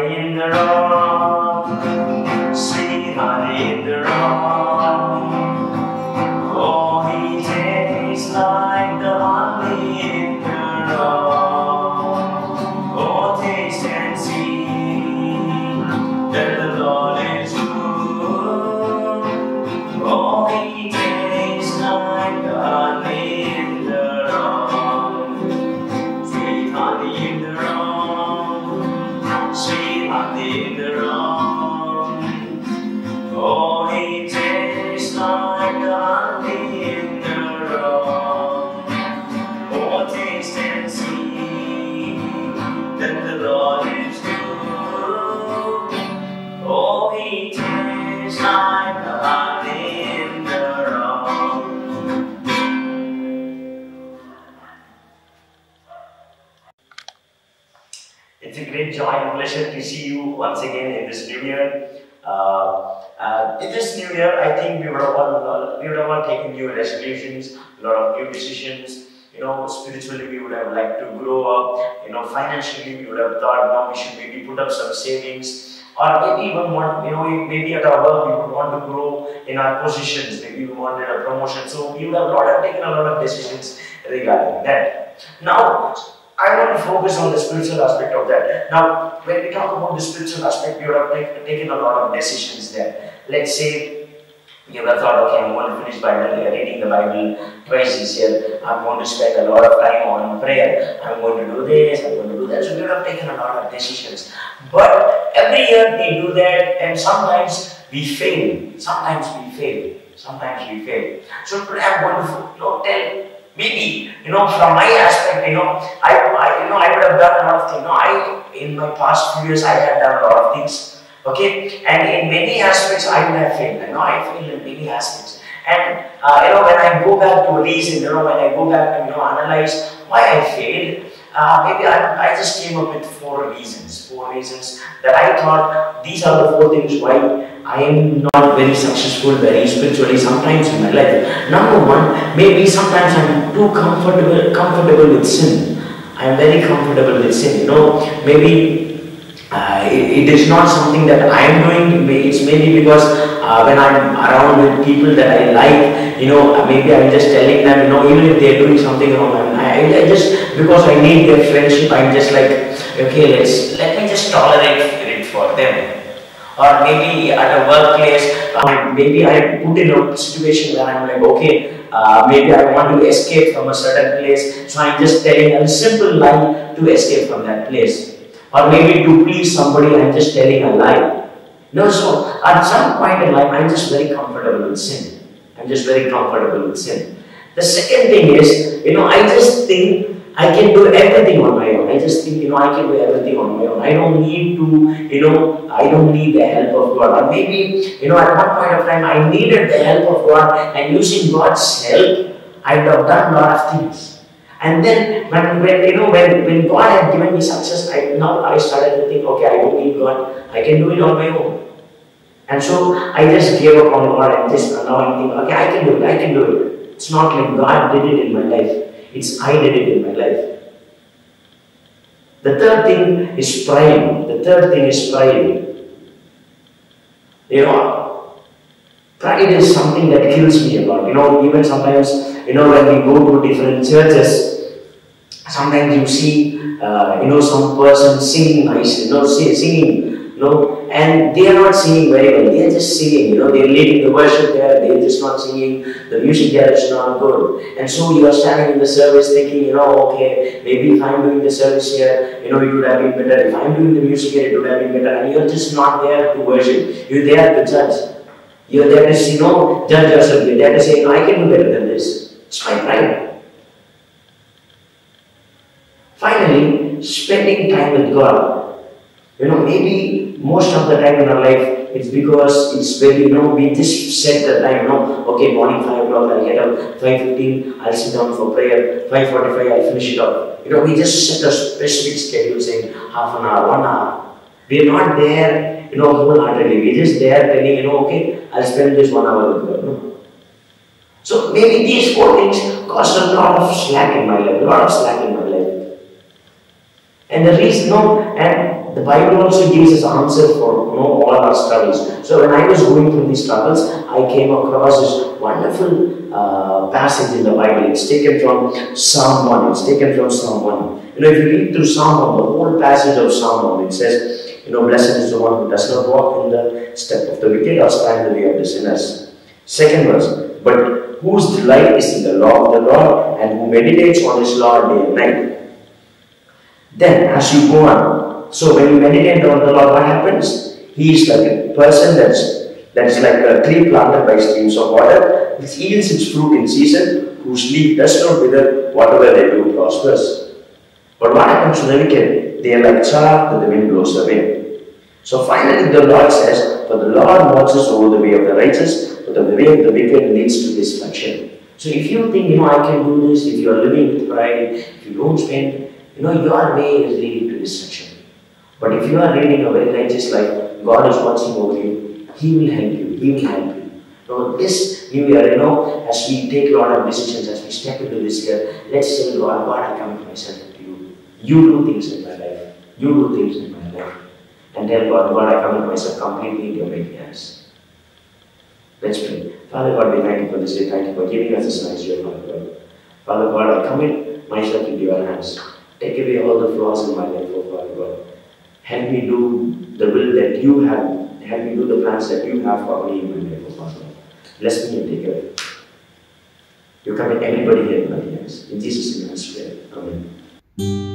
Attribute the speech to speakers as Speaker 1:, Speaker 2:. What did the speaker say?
Speaker 1: honey in the rock, sweet honey in the rock. Oh, he tastes like the honey in the rock. Oh, taste and see that the Lord is good. Oh, he tastes like the honey in the rock, sweet honey in the rock, sweet honey in the rock. Oh, he tastes like the honey in the rock. Oh, taste and see that the Lord is good. Oh, he tastes like the honey in the rock. It's a great joy and pleasure to see you once again in this new year. In this new year, I think we would have all taken new resolutions, a lot of new decisions. Spiritually we would have liked to grow up. Financially we would have thought now we should maybe put up some savings, or maybe even want, maybe at our work we would want to grow in our positions. Maybe we wanted a promotion. So we would have taken a lot of decisions regarding that. Now, I want to focus on the spiritual aspect of that. Now, when we talk about the spiritual aspect, we would have taken a lot of decisions there. Let's say you would have thought, okay, I'm going to finish reading the Bible twice this year. I'm going to spend a lot of time on prayer. I'm going to do this, I'm going to do that. So we would have taken a lot of decisions. But every year we do that, and sometimes we fail. Sometimes we fail. So today I'm going to tell. Maybe, from my aspect, I would have done a lot of things. In my past few years, I had done a lot of things, okay? And in many aspects, I would have failed. I failed in many aspects. And, when I go back to reason, when I go back to, analyze why I failed, maybe I just came up with four reasons that I thought these are the four things why I am not very successful, very spiritually sometimes in my life. Number one, maybe sometimes I'm too comfortable with sin. I am very comfortable with sin. Maybe it is not something that I am doing. It's maybe because when I'm around with people that I like, maybe I'm just telling them, even if they're doing something wrong, I just, because I need their friendship, I'm just like, okay, let me just tolerate it for them. Or maybe at a workplace, maybe I put in a situation where I'm like, okay, maybe I want to escape from a certain place, so I'm just telling a simple lie to escape from that place. Or maybe to please somebody, I'm just telling a lie. So at some point in life, I'm just very comfortable with sin. The second thing is, I just think I can do everything on my own. I just think, I can do everything on my own. I don't need to, I don't need the help of God. Or maybe, at one point of time, I needed the help of God, and using God's help, I would have done a lot of things. And then, when God had given me success, now I started to think, okay, I don't need God. I can do it on my own. And so, I just gave up on God, and now I'm thinking, okay, I can do it. It's not like God did it in my life. It's I did it in my life. The third thing is pride. Pride is something that kills me a lot. Even sometimes, when we go to different churches, sometimes you see, some person singing nicely, and they are not singing very well. They are just singing, they're leading the worship there, they're just not singing. The music there is not good. And so you are standing in the service thinking, okay, maybe if I'm doing the service here, it would have been better. If I'm doing the music here, it would have been better. And you're just not there to worship. You're there to judge. You're there to, judge yourself. You're there to say, I can do better than this. It's my pride. Finally, spending time with God. Maybe most of the time in our life, it's because it's very, we just set the time, okay, morning 5 o'clock, I'll get up, 5:15, I'll sit down for prayer, 5:45, I'll finish it up. We just set a specific schedule saying half an hour, 1 hour. We're not there, wholeheartedly. We're just there telling, okay, I'll spend this 1 hour with God. So maybe these four things cause a lot of slack in my life, And the reason, the Bible also gives us answer for all our struggles. So when I was going through these struggles, I came across this wonderful passage in the Bible. It's taken from Psalm 1. It's taken from Psalm 1. If you read through Psalm 1, the whole passage of Psalm 1, it says, blessed is the one who does not walk in the step of the wicked or stand in the way of the sinners. Second verse, but whose delight is in the law of the Lord, and who meditates on his law day and night. Then, as you go on, so when you meditate on the Lord, what happens? He is like a person that's like a tree planted by streams of water, which yields its fruit in season, whose leaf does not wither, whatever they do prospers. But what happens to the wicked? They are like chaff that the wind blows away. So finally the Lord says, for the Lord watches over the way of the righteous, but the way of the wicked leads to destruction. So if you think, I can do this, if you are living with pride, if you don't spend, your way is leading to destruction. But if you are leading a very righteous life, God is watching over you. He will help you. He will help you. So this new year, as we take a lot of decisions, as we step into this year, let's say, God, I commit myself to you. You do things in my life. You do things in my life. And tell God, I commit myself completely into your mighty hands. Let's pray. Father God, we thank you for this day. Thank you for giving us this nice year, Father God. Father God, I commit myself into your hands. Take away all the flaws in my life, oh Father God. Help me do the will that you have. Help me do the plans that you have for me in my life, oh Father God. Bless me and take care. You commit everybody here in my hands. In Jesus' name I swear. Amen.